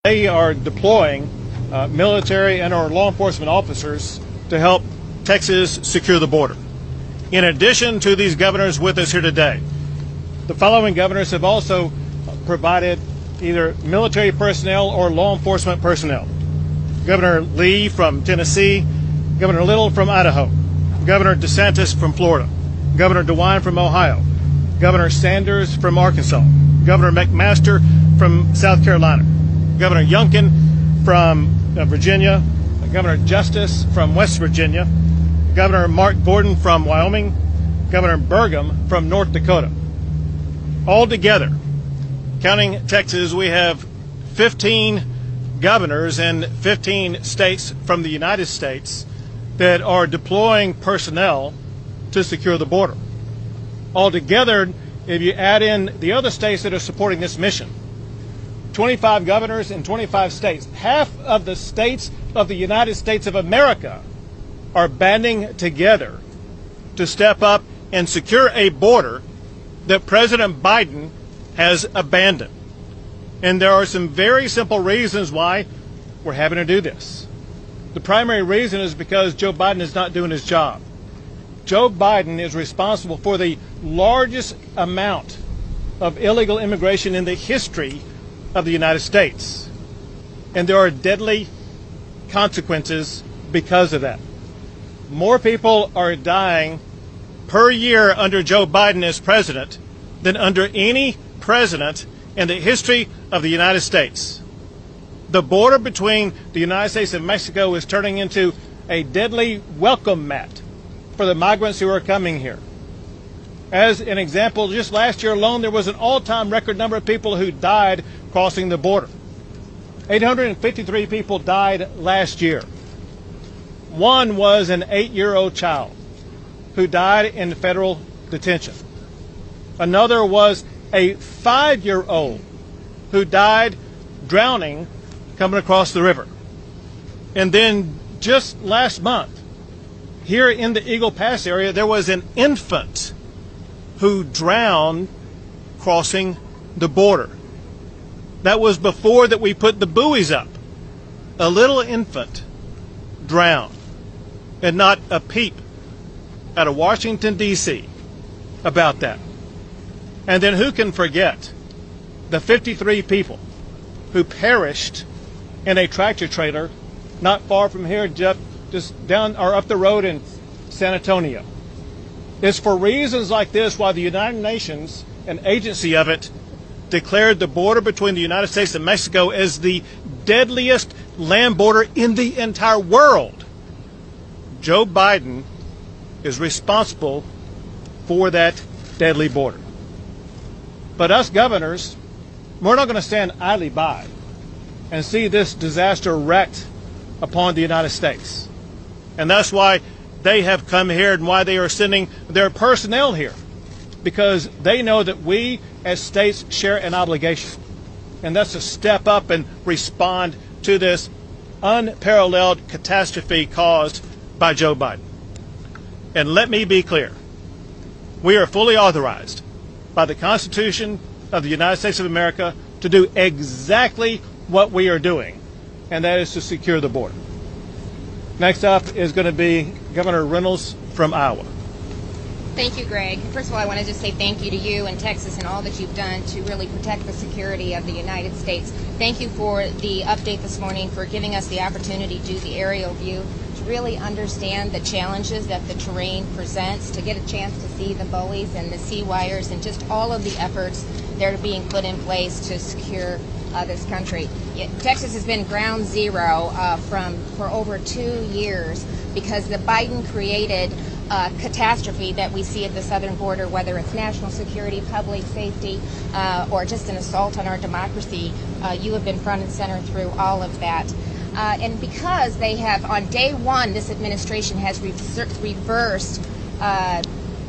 They are deploying military and or law enforcement officers to help Texas secure the border. In addition to these governors with us here today, the following governors have also provided either military personnel or law enforcement personnel. Governor Lee from Tennessee, Governor Little from Idaho, Governor DeSantis from Florida, Governor DeWine from Ohio, Governor Sanders from Arkansas, Governor McMaster from South Carolina, Governor Youngkin from Virginia, Governor Justice from West Virginia, Governor Mark Gordon from Wyoming, Governor Burgum from North Dakota. All together, counting Texas, we have 15 governors in 15 states from the United States that are deploying personnel to secure the border. Altogether, if you add in the other states that are supporting this mission, 25 governors in 25 states, half of the states of the United States of America are banding together to step up and secure a border that President Biden has abandoned. And there are some very simple reasons why we're having to do this. The primary reason is because Joe Biden is not doing his job. Joe Biden is responsible for the largest amount of illegal immigration in the history of the United States. And there are deadly consequences because of that. More people are dying per year under Joe Biden as president than under any president in the history of the United States. The border between the United States and Mexico is turning into a deadly welcome mat for the migrants who are coming here. As an example, just last year alone, there was an all-time record number of people who died crossing the border. 853 people died last year. One was an 8-year-old child who died in federal detention. Another was a 5-year-old who died drowning coming across the river. And then just last month, here in the Eagle Pass area, there was an infant who drowned crossing the border. That was before that we put the buoys up. A little infant drowned, and not a peep out of Washington, D.C. about that. And then who can forget the 53 people who perished in a tractor trailer not far from here, just down or up the road in San Antonio. It's for reasons like this why the United Nations, an agency of it, declared the border between the United States and Mexico as the deadliest land border in the entire world. Joe Biden is responsible for that deadly border. But us governors, we're not going to stand idly by and see this disaster wreaked upon the United States. And that's why they have come here and why they are sending their personnel here, because they know that we as states share an obligation, and that's to step up and respond to this unparalleled catastrophe caused by Joe Biden. And let me be clear, we are fully authorized by the Constitution of the United States of America to do exactly what we are doing, and that is to secure the border. Next up is going to be Governor Reynolds from Iowa. Thank you, Greg. First of all, I want to just say thank you to you and Texas and all that you've done to really protect the security of the United States. Thank you for the update this morning, for giving us the opportunity to do the aerial view, to really understand the challenges that the terrain presents, to get a chance to see the buoys and the sea wires and just all of the efforts that are being put in place to secure this country. Texas has been ground zero for over 2 years because the Biden created catastrophe that we see at the southern border, whether it's national security, public safety, or just an assault on our democracy. You have been front and center through all of that. And because they have, on day one, this administration has reversed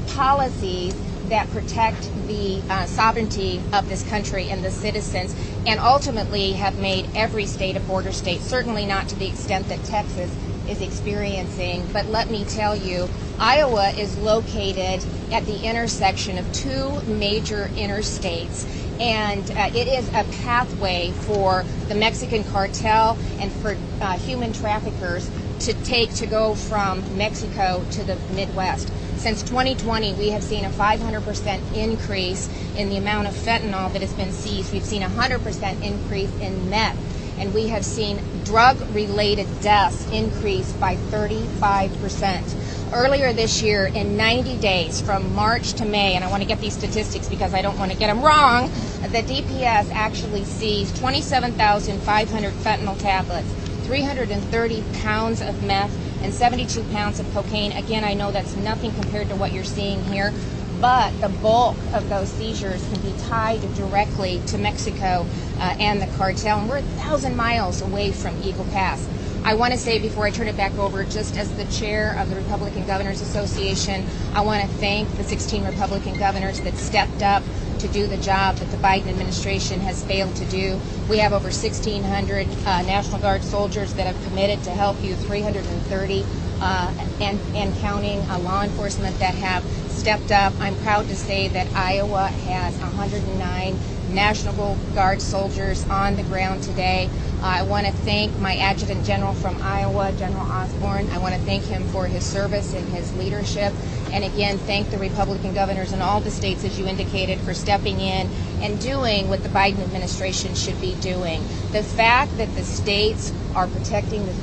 policies that protect the sovereignty of this country and the citizens, and ultimately have made every state a border state, certainly not to the extent that Texas is experiencing. But let me tell you, Iowa is located at the intersection of two major interstates, And it is a pathway for the Mexican cartel and for human traffickers to go from Mexico to the Midwest. Since 2020, we have seen a 500% increase in the amount of fentanyl that has been seized. We've seen a 100% increase in meth, and we have seen drug-related deaths increase by 35%. Earlier this year, in 90 days, from March to May, and I want to get these statistics because I don't want to get them wrong, the DPS actually seized 27,500 fentanyl tablets, 330 pounds of meth, and 72 pounds of cocaine. Again, I know that's nothing compared to what you're seeing here, but the bulk of those seizures can be tied directly to Mexico and the cartel, and we're 1,000 miles away from Eagle Pass. I want to say before I turn it back over, just as the chair of the Republican Governors Association, I want to thank the 16 Republican governors that stepped up to do the job that the Biden administration has failed to do. We have over 1,600 National Guard soldiers that have committed to help you, 330 and counting law enforcement that have stepped up. I'm proud to say that Iowa has 109 National Guard soldiers on the ground today. I want to thank my Adjutant General from Iowa, General Osborne. I want to thank him for his service and his leadership. And again, thank the Republican governors in all the states, as you indicated, for stepping in and doing what the Biden administration should be doing. The fact that the states are protecting the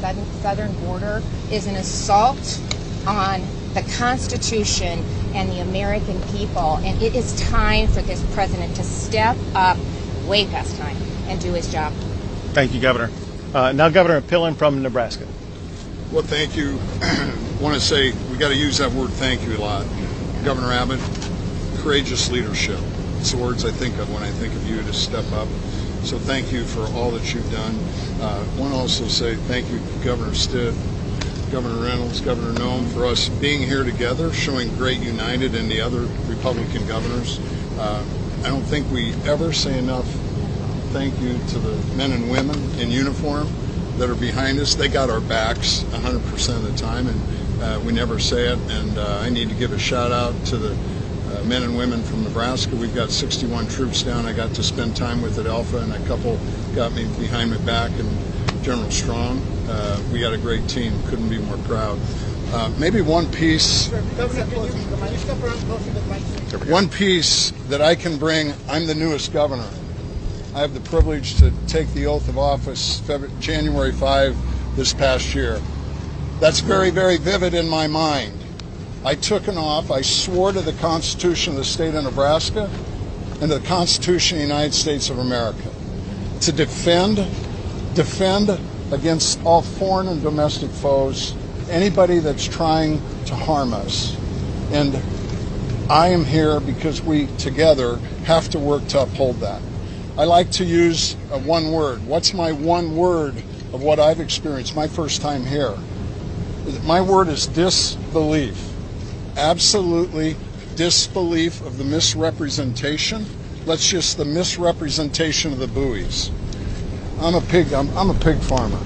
southern border is an assault on the Constitution and the American people. And it is time for this president to step up, way past time, and do his job. Thank you, Governor. Now, Governor Pillen from Nebraska. Well, thank you. I want to say we got to use that word "thank you" a lot. Governor Abbott, courageous leadership. It's the words I think of when I think of you to step up. So thank you for all that you've done. I want to also say thank you, Governor Stitt, Governor Reynolds, Governor Noem, for us being here together, showing great united and the other Republican governors. I don't think we ever say enough thank you to the men and women in uniform that are behind us. They got our backs 100% of the time, and we never say it. And I need to give a shout out to the men and women from Nebraska. We've got 61 troops down. I got to spend time with at Alpha, and a couple got me behind my back, and General Strong. We got a great team. Couldn't be more proud. Maybe one piece that I can bring. I'm the newest governor. I have the privilege to take the oath of office January 5 this past year. That's very, very vivid in my mind. I took an oath. I swore to the Constitution of the state of Nebraska and to the Constitution of the United States of America to defend against all foreign and domestic foes, anybody that's trying to harm us. And I am here because we together have to work to uphold that. I like to use one word. What's my one word of what I've experienced my first time here? My word is disbelief. Absolutely disbelief of the misrepresentation. Let's just the misrepresentation of the buoys. I'm a pig farmer.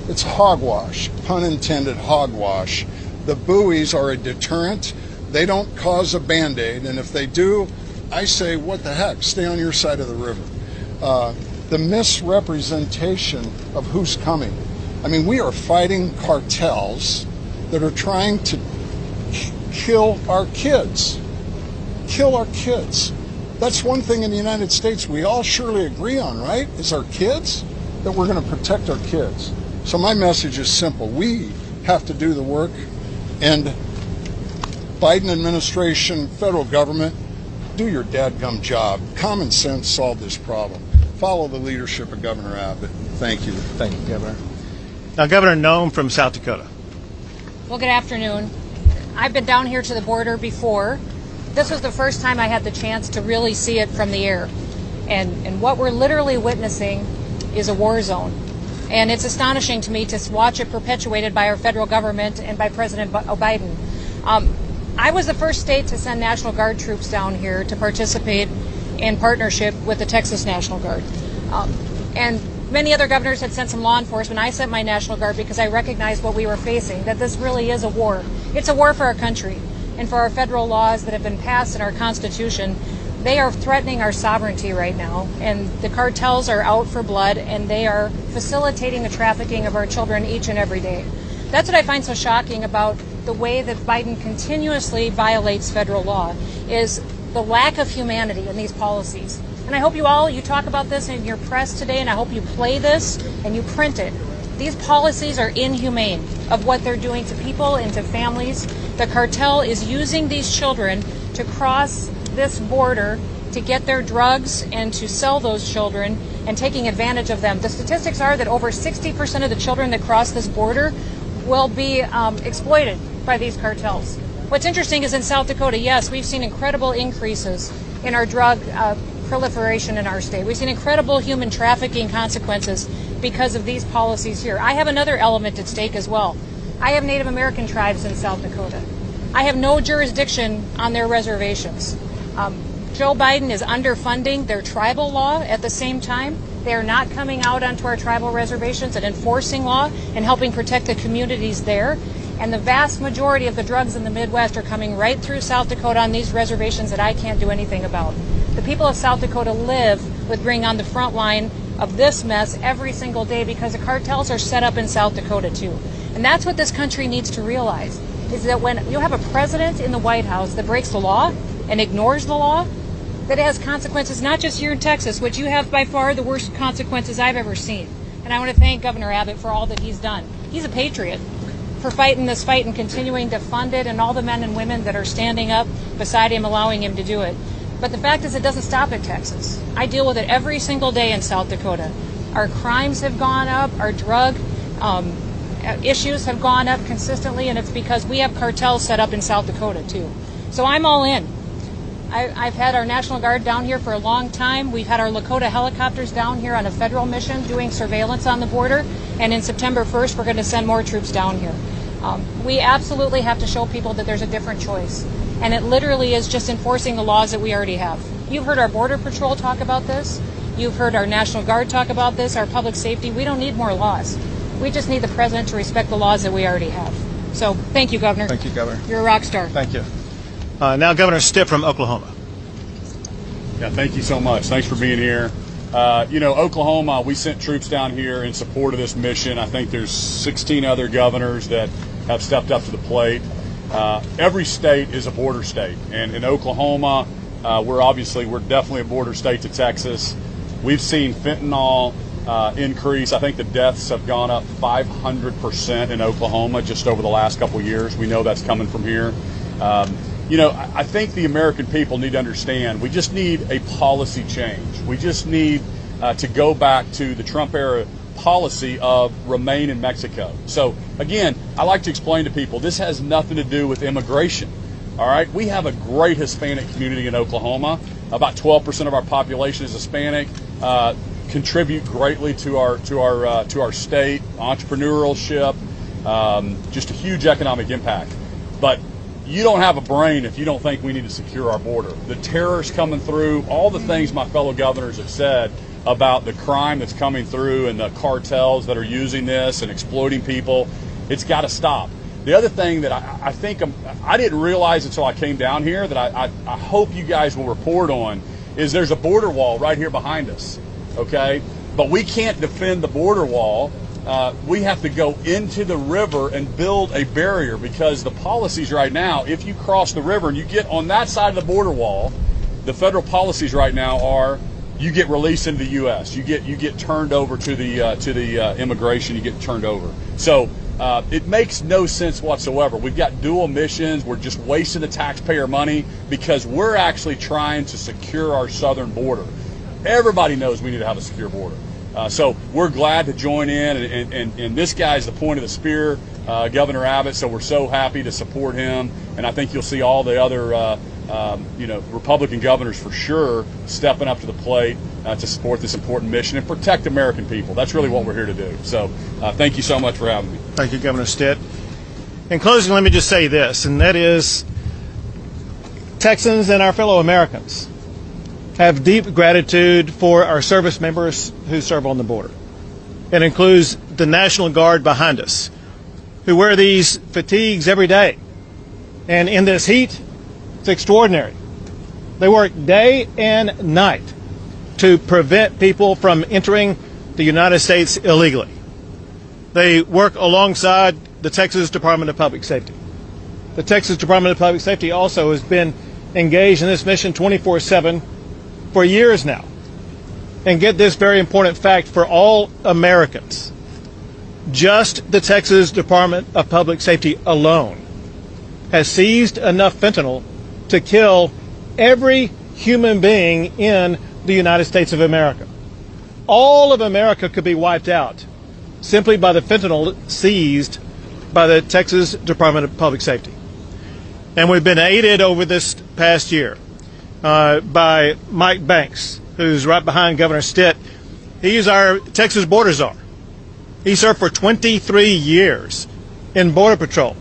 It's hogwash, pun intended, hogwash. The buoys are a deterrent. They don't cause a Band-Aid, and if they do, I say, what the heck? Stay on your side of the river. The misrepresentation of who's coming. I mean, we are fighting cartels that are trying to kill our kids. Kill our kids. That's one thing in the United States we all surely agree on, right? Is our kids, that we're going to protect our kids. So my message is simple. We have to do the work, and Biden administration, federal government, do your dadgum job. Common sense solve this problem. Follow the leadership of Governor Abbott. Thank you. Thank you, Governor. Now, Governor Noem from South Dakota. Well, good afternoon. I've been down here to the border before. This was the first time I had the chance to really see it from the air. And what we're literally witnessing is a war zone. And it's astonishing to me to watch it perpetuated by our federal government and by President Biden. I was the first state to send National Guard troops down here to participate in partnership with the Texas National Guard. And many other governors had sent some law enforcement. I sent my National Guard because I recognized what we were facing, that this really is a war. It's a war for our country and for our federal laws that have been passed in our Constitution. They are threatening our sovereignty right now, and the cartels are out for blood, and they are facilitating the trafficking of our children each and every day. That's what I find so shocking about the way that Biden continuously violates federal law, is the lack of humanity in these policies. And I hope you talk about this in your press today, and I hope you play this and you print it. These policies are inhumane of what they're doing to people and to families. The cartel is using these children to cross this border to get their drugs and to sell those children and taking advantage of them. The statistics are that over 60% of the children that cross this border will be exploited by these cartels. What's interesting is in South Dakota, yes, we've seen incredible increases in our drug proliferation in our state. We've seen incredible human trafficking consequences because of these policies here. I have another element at stake as well. I have Native American tribes in South Dakota. I have no jurisdiction on their reservations. Joe Biden is underfunding their tribal law at the same time. They are not coming out onto our tribal reservations and enforcing law and helping protect the communities there. And the vast majority of the drugs in the Midwest are coming right through South Dakota on these reservations that I can't do anything about. The people of South Dakota live with being on the front line of this mess every single day because the cartels are set up in South Dakota too. And that's what this country needs to realize, is that when you have a president in the White House that breaks the law and ignores the law, that it has consequences not just here in Texas, which you have by far the worst consequences I've ever seen. And I want to thank Governor Abbott for all that he's done. He's a patriot for fighting this fight and continuing to fund it, and all the men and women that are standing up beside him, allowing him to do it. But the fact is, it doesn't stop at Texas. I deal with it every single day in South Dakota. Our crimes have gone up, our drug issues have gone up consistently, and it's because we have cartels set up in South Dakota too. So I'm all in. I've had our National Guard down here for a long time. We've had our Lakota helicopters down here on a federal mission doing surveillance on the border. And in September 1st, we're going to send more troops down here. We absolutely have to show people that there's a different choice. And it literally is just enforcing the laws that we already have. You've heard our Border Patrol talk about this. You've heard our National Guard talk about this, our public safety. We don't need more laws. We just need the president to respect the laws that we already have. So thank you, Governor. Thank you, Governor. You're a rock star. Thank you. Now Governor Stitt from Oklahoma. Yeah, thank you so much. Thanks for being here. Oklahoma, we sent troops down here in support of this mission. I think there's 16 other governors that have stepped up to the plate. Every state is a border state. And in Oklahoma, we're definitely a border state to Texas. We've seen fentanyl increase. I think the deaths have gone up 500% in Oklahoma just over the last couple of years. We know that's coming from here. I think the American people need to understand we just need a policy change. We just need to go back to the Trump era policy of remain in Mexico. So again, I like to explain to people this has nothing to do with immigration. All right, we have a great Hispanic community in Oklahoma. About 12% of our population is Hispanic. Contribute greatly to our state, entrepreneurship, just a huge economic impact. But you don't have a brain if you don't think we need to secure our border. The terrorists coming through, all the things my fellow governors have said about the crime that's coming through and the cartels that are using this and exploiting people, it's got to stop. The other thing that I think I didn't realize until I came down here that I hope you guys will report on is there's a border wall right here behind us, okay? But we can't defend the border wall. We have to go into the river and build a barrier because the policies right now, if you cross the river and you get on that side of the border wall, the federal policies right now are you get released into the U.S. You get turned over to the immigration. You get turned over. So it makes no sense whatsoever. We've got dual missions. We're just wasting the taxpayer money because we're actually trying to secure our southern border. Everybody knows we need to have a secure border. So we're glad to join in, and this guy's the point of the spear, Governor Abbott, so we're so happy to support him, and I think you'll see all the other Republican governors for sure stepping up to the plate to support this important mission and protect American people. That's really what we're here to do. So thank you so much for having me. Thank you, Governor Stitt. In closing, let me just say this, and that is Texans and our fellow Americans have deep gratitude for our service members who serve on the border. It includes the National Guard behind us, who wear these fatigues every day. And in this heat, it's extraordinary. They work day and night to prevent people from entering the United States illegally. They work alongside the Texas Department of Public Safety. The Texas Department of Public Safety also has been engaged in this mission 24/7 for years now. And get this very important fact for all Americans. Just the Texas Department of Public Safety alone has seized enough fentanyl to kill every human being in the United States of America. All of America could be wiped out simply by the fentanyl seized by the Texas Department of Public Safety. And we've been aided over this past year by Mike Banks, who's right behind Governor Stitt. He's our Texas border czar. He served for 23 years in Border Patrol.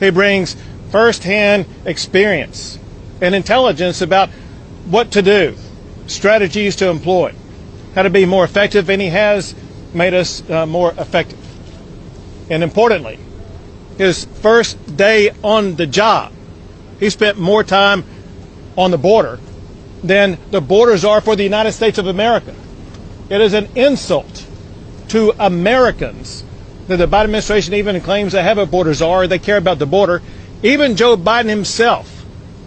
He brings firsthand experience and intelligence about what to do, strategies to employ, how to be more effective, and he has made us more effective. And importantly, his first day on the job, he spent more time on the border than the border czar for the United States of America. It is an insult to Americans that the Biden administration even claims they have a border czar, they care about the border. Even Joe Biden himself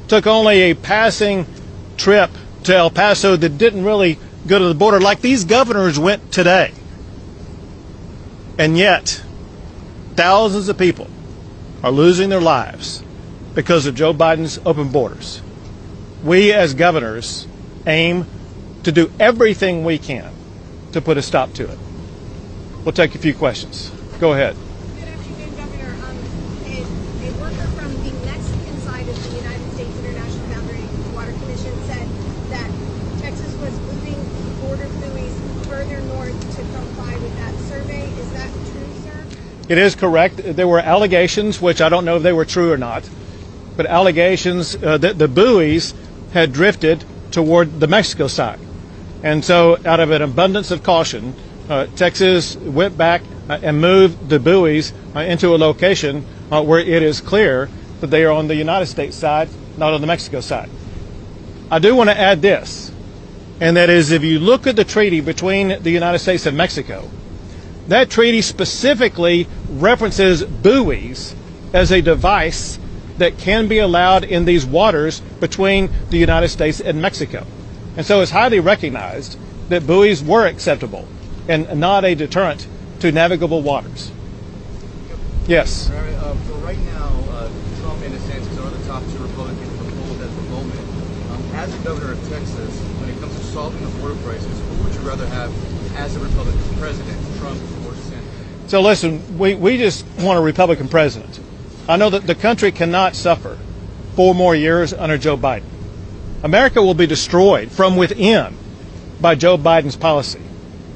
took only a passing trip to El Paso that didn't really go to the border like these governors went today. And yet, thousands of people are losing their lives because of Joe Biden's open borders. We as governors aim to do everything we can to put a stop to it. We'll take a few questions. Go ahead. Good afternoon, Governor. A worker from the Mexican side of the United States International Boundary Water Commission said that Texas was moving border buoys further north to comply with that survey. Is that true, sir? It is correct. There were allegations, which I don't know if they were true or not, but allegations that the buoys had drifted toward the Mexico side. And so out of an abundance of caution, Texas went back and moved the buoys into a location where it is clear that they are on the United States side, not on the Mexico side. I do want to add this, and that is if you look at the treaty between the United States and Mexico, that treaty specifically references buoys as a device that can be allowed in these waters between the United States and Mexico. And so it's highly recognized that buoys were acceptable and not a deterrent to navigable waters. Yes. For right now, Trump and DeSantis are the top two Republicans in the polls at the moment. As the governor of Texas, when it comes to solving the border crisis, who would you rather have as a Republican president, Trump or DeSantis? So listen, we just want a Republican president. I know that the country cannot suffer 4 more years under Joe Biden. America will be destroyed from within by Joe Biden's policy.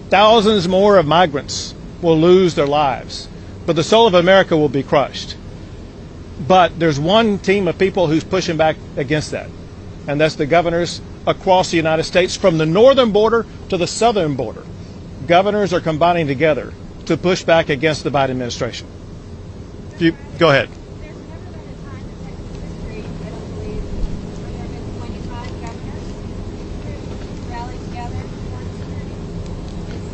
Thousands more of migrants will lose their lives, but the soul of America will be crushed. But there's one team of people who's pushing back against that, and that's the governors across the United States from the northern border to the southern border. Governors are combining together to push back against the Biden administration. Go ahead. There's never been a time in Texas history, I don't believe, where there have been 25 governors who rally together for security.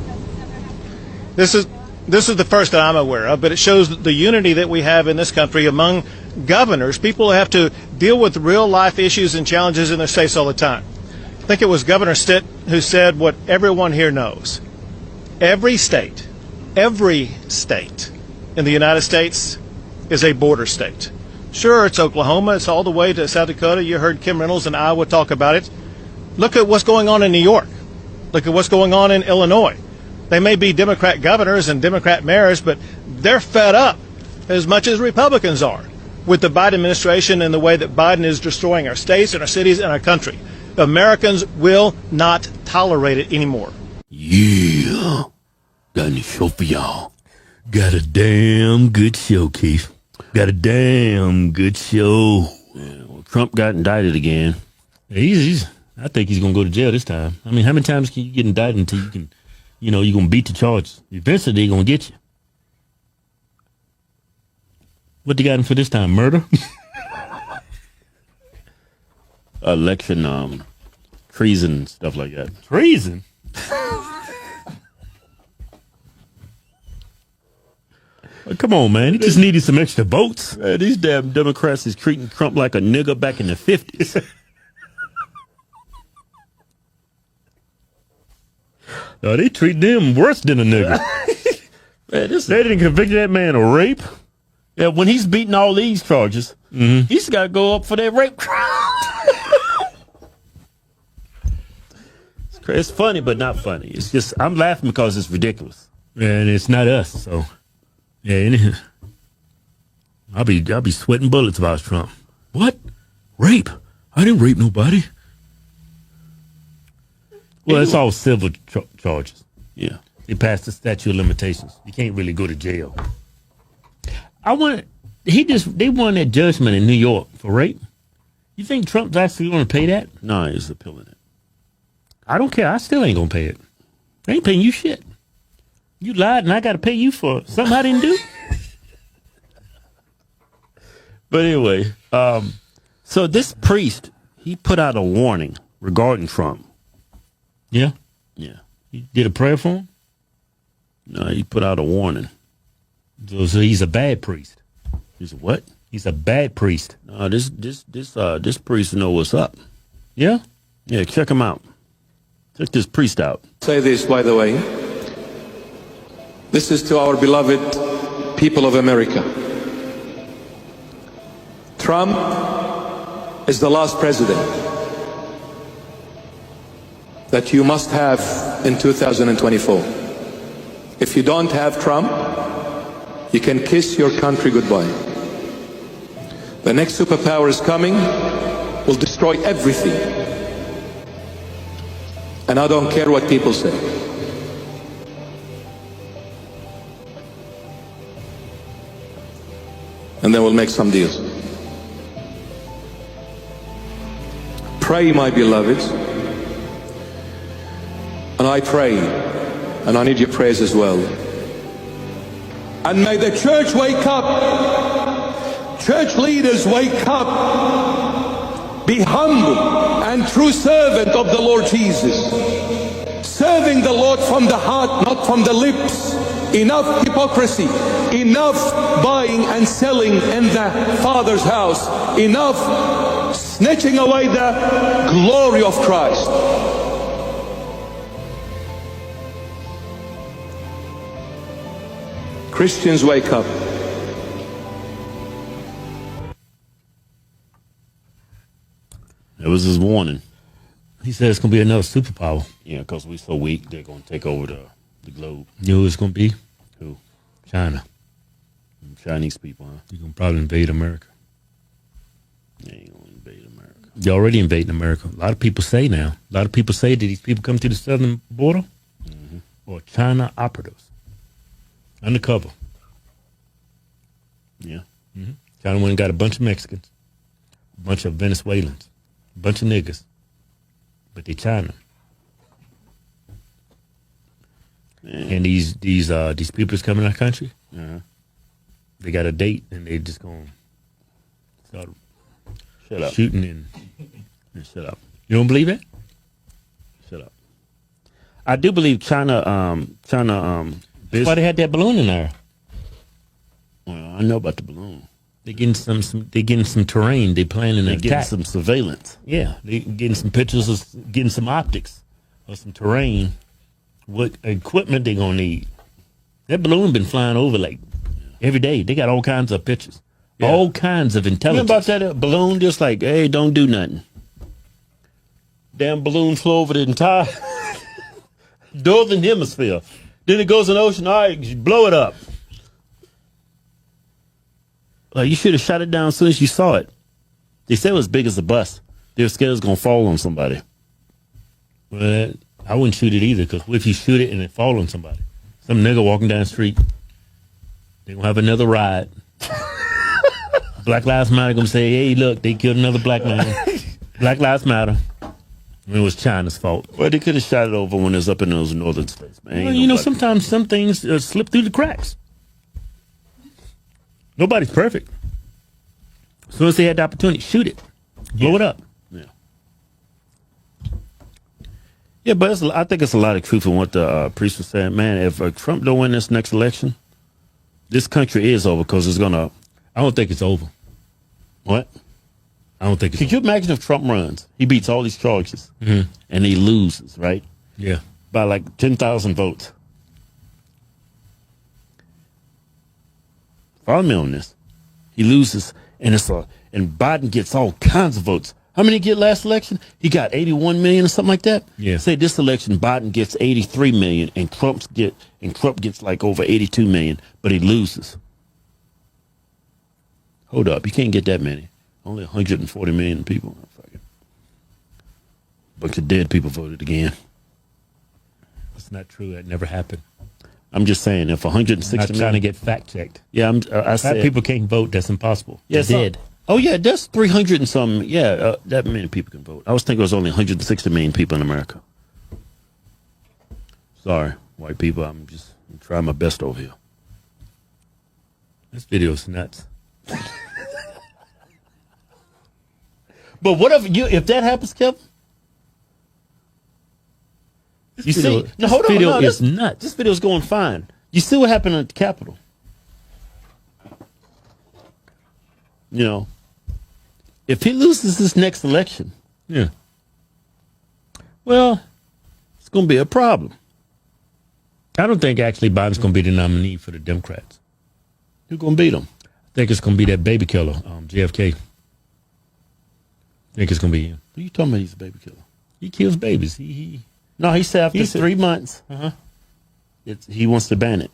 Does this ever happen before? This is the first that I'm aware of, but it shows the unity that we have in this country among governors. People have to deal with real life issues and challenges in their states all the time. I think it was Governor Stitt who said what everyone here knows. Every state in the United States is a border state. Sure, it's Oklahoma, it's all the way to South Dakota. You heard Kim Reynolds in Iowa talk about it. Look at what's going on in New York. Look at what's going on in Illinois. They may be Democrat governors and Democrat mayors, but they're fed up as much as Republicans are with the Biden administration and the way that Biden is destroying our states and our cities and our country. Americans will not tolerate it anymore. Yeah, got a show for y'all. Got a damn good show, Keith. Got a damn good show. Yeah, well, Trump got indicted again. I think he's gonna go to jail this time. I mean, how many times can you get indicted until you can, you're gonna beat the charges? Eventually, they're gonna get you. What they got him for this time? Murder? election treason and stuff like that. Treason. Come on, man. He just needed some extra votes. Man, these damn Democrats is treating Trump like a nigger back in the 50s. No, they treat them worse than a nigga. Man, this They didn't convict that man of rape. yeah, when he's beating all these charges, he's got to go up for that rape trial. It's funny, but not funny. It's just, I'm laughing because it's ridiculous. And it's not us, so yeah. I'll be sweating bullets about Trump. What? Rape? I didn't rape nobody. Well, it's all civil charges. Yeah. They passed the statute of limitations. You can't really go to jail. They won that judgment in New York for rape. You think Trump's actually going to pay that? No, he's appealing it. I don't care. I still ain't going to pay it. I ain't paying you shit. You lied and I got to pay you for something I didn't do. But anyway, so this priest, he put out a warning regarding Trump. Yeah. Yeah. You did a prayer for him? No, he put out a warning. So he's a bad priest. He's a what? He's a bad priest. No, this priest know what's up. Yeah? Yeah, check him out. Check this priest out. Say this, by the way. This is to our beloved people of America. Trump is the last president that you must have in 2024. If you don't have Trump, you can kiss your country goodbye. The next superpower is coming, will destroy everything. And I don't care what people say. And then we'll make some deals. Pray, my beloveds. And I pray, and I need your prayers as well. And may the church wake up. Church leaders wake up. Be humble and true servant of the Lord Jesus. Serving the Lord from the heart, not from the lips. Enough hypocrisy. Enough buying and selling in the Father's house. Enough snatching away the glory of Christ. Christians, wake up. That was his warning. He said it's going to be another superpower. Yeah, because we're so weak, they're going to take over the globe. You know who it's going to be? Who? China. Chinese people, huh? You're going to probably invade America. They ain't going to invade America. They're already invading America. A lot of people say now. A lot of people say that these people come to the southern border or China operatives. Undercover. Yeah. China went and got a bunch of Mexicans, a bunch of Venezuelans, a bunch of niggas. But they China. And these people that's coming in our country, they got a date and they just going to start Shut up. shooting and Shut up. you don't believe that? Shut up. I do believe China. That's why they had that balloon in there. Well, I know about the balloon. They getting some terrain. They planning They're an getting attack. some surveillance. Yeah, they getting some pictures of getting some optics of some terrain. What equipment they gonna need? That balloon been flying over like every day. They got all kinds of pictures, all kinds of intelligence. Remember about that balloon? Just like, hey, don't do nothing. Damn balloon flew over the entire northern hemisphere. Then it goes in the ocean. All right, you blow it up. Like, you should have shot it down as soon as you saw it. They said it was big as a bus. They were scared it was going to fall on somebody. Well, I wouldn't shoot it either, because what if you shoot it and it fall on somebody? Some nigga walking down the street, they gonna have another riot. Black Lives Matter gonna say, hey, look, they killed another black man. Black Lives Matter. And it was China's fault. Well, they could have shot it over when it was up in those northern states, man. Well, you know, sometimes some things slip through the cracks. Nobody's perfect. As soon as they had the opportunity, shoot it. Blow it up. Yeah. Yeah, but I think it's a lot of truth in what the priest was saying. Man, if Trump don't win this next election, this country is over because it's gonna. I don't think it's over. What? I don't think it's Could you imagine if Trump runs? He beats all these charges and he loses, right? Yeah. By like 10,000 votes. Follow me on this. He loses, and and Biden gets all kinds of votes. How many did he get last election? He got 81 million or something like that. Yeah. Say this election, Biden gets 83 million, and Trump gets like over 82 million, but he loses. Hold up, you can't get that many. Only 140 million people. Bunch of dead people voted again. That's not true. That never happened. I'm just saying, if 160 Not million, trying to get fact checked. yeah, I Fat said people can't vote. That's impossible. yeah, They're dead. Oh yeah, that's 300 and some. Yeah, that many people can vote. I was thinking it was only 160 million people in America. Sorry, white people. I'm trying my best over here. This video's nuts. But what if that happens, Kevin? You see, This video is this, nuts. This video's going fine. You see what happened at the Capitol? You know, if he loses this next election, Yeah. well, it's going to be a problem. I don't think actually Biden's going to be the nominee for the Democrats. Who's going to beat him? I think it's going to be that baby killer, JFK. I think it's going to be him. Who you talking about? He's a baby killer. He kills babies. No, he said after He said- 3 months, he wants to ban it.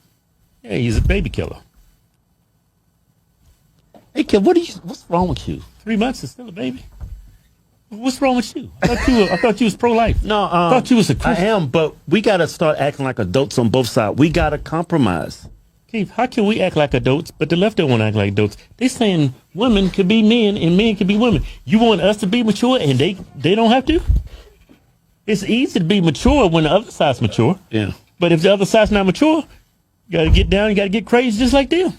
Yeah, he's a baby killer. Hey, Kev, what's wrong with you? 3 months is still a baby. What's wrong with you? I thought you was pro-life. No, I thought you was a I Christian. am, but we got to start acting like adults on both sides. We got to compromise. Keith, how can we act like adults, but the left don't want to act like adults? They saying women could be men and men could be women. You want us to be mature and they don't have to? It's easy to be mature when the other side's mature. Yeah. But if the other side's not mature, you got to get down, you got to get crazy just like them.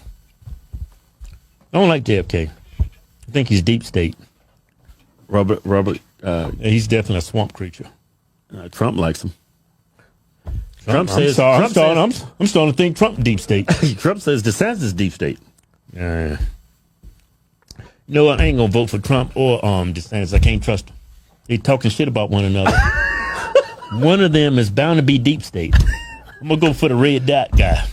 I don't like JFK. I think he's deep state. Robert, He's definitely a swamp creature. Trump likes him. I'm starting to think Trump deep state. Trump says DeSantis is deep state. You know what? I ain't gonna vote for Trump or DeSantis. I can't trust them. They talking shit about one another. One of them is bound to be deep state. I'm gonna go for the red dot guy.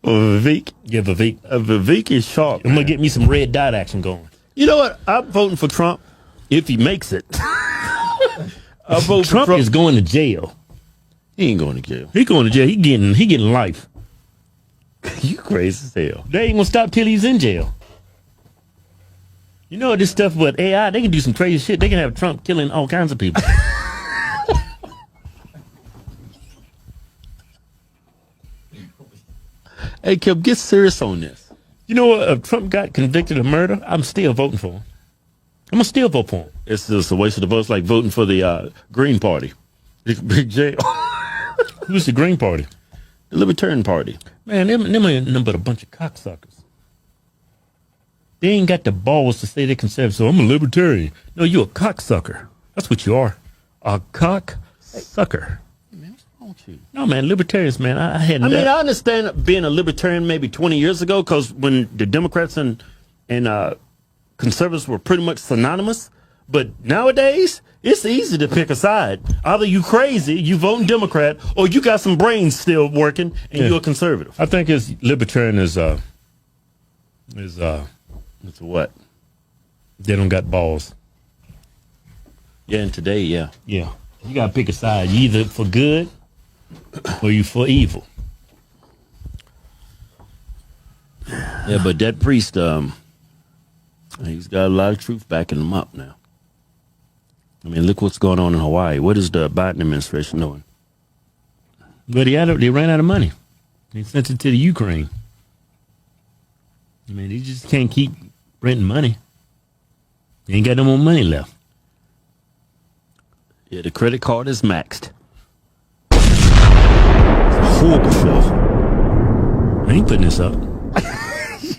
Vivek? Yeah, Vivek. Vivek is sharp. I'm gonna get me some red dot action going. You know what? I'm voting for Trump if he makes it. I vote for Trump is going to jail. He ain't going to jail. He going to jail. He getting life. You crazy as hell. They ain't gonna stop till he's in jail. You know this stuff with AI, they can do some crazy shit. They can have Trump killing all kinds of people. Hey, Kev, get serious on this. You know what? If Trump got convicted of murder, I'm still voting for him. I'm gonna still vote for him. It's just a waste of the votes, like voting for the Green Party. Big jail. Who's the Green Party? The Libertarian Party. Man, them ain't nothing but a bunch of cocksuckers. They ain't got the balls to say they're conservative, so I'm a libertarian. No, you a cocksucker. That's what you are. A cocksucker. Man, what's wrong with you? No, man, libertarians, man. I I understand being a libertarian maybe 20 years ago, because when the Democrats and conservatives were pretty much synonymous. But nowadays, it's easy to pick a side. Either you crazy, you voting Democrat, or you got some brains still working and you're a conservative. I think it's libertarian is It's what? they don't got balls. Yeah, and today, yeah. Yeah. You gotta pick a side. You either for good or you for evil. Yeah, but that priest, he's got a lot of truth backing him up now. I mean, look what's going on in Hawaii. What is the Biden administration doing? But they ran out of money. They sent it to the Ukraine. I mean, they just can't keep renting money. They ain't got no more money left. Yeah, the credit card is maxed. It's a horrible show. I ain't putting this up.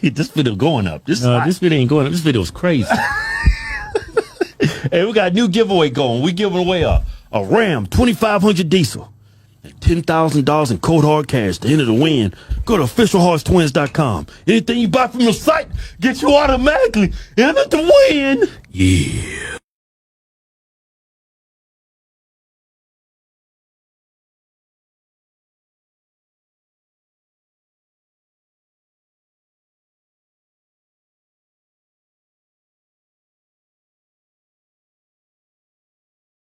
This video going up. This video ain't going up. This video is crazy. Hey, we got a new giveaway going. We giving away a a Ram 2500 diesel, and $10,000 in cold hard cash to enter the win. Go to officialhorsetwins.com. Anything you buy from the site gets you automatically in the win. Yeah.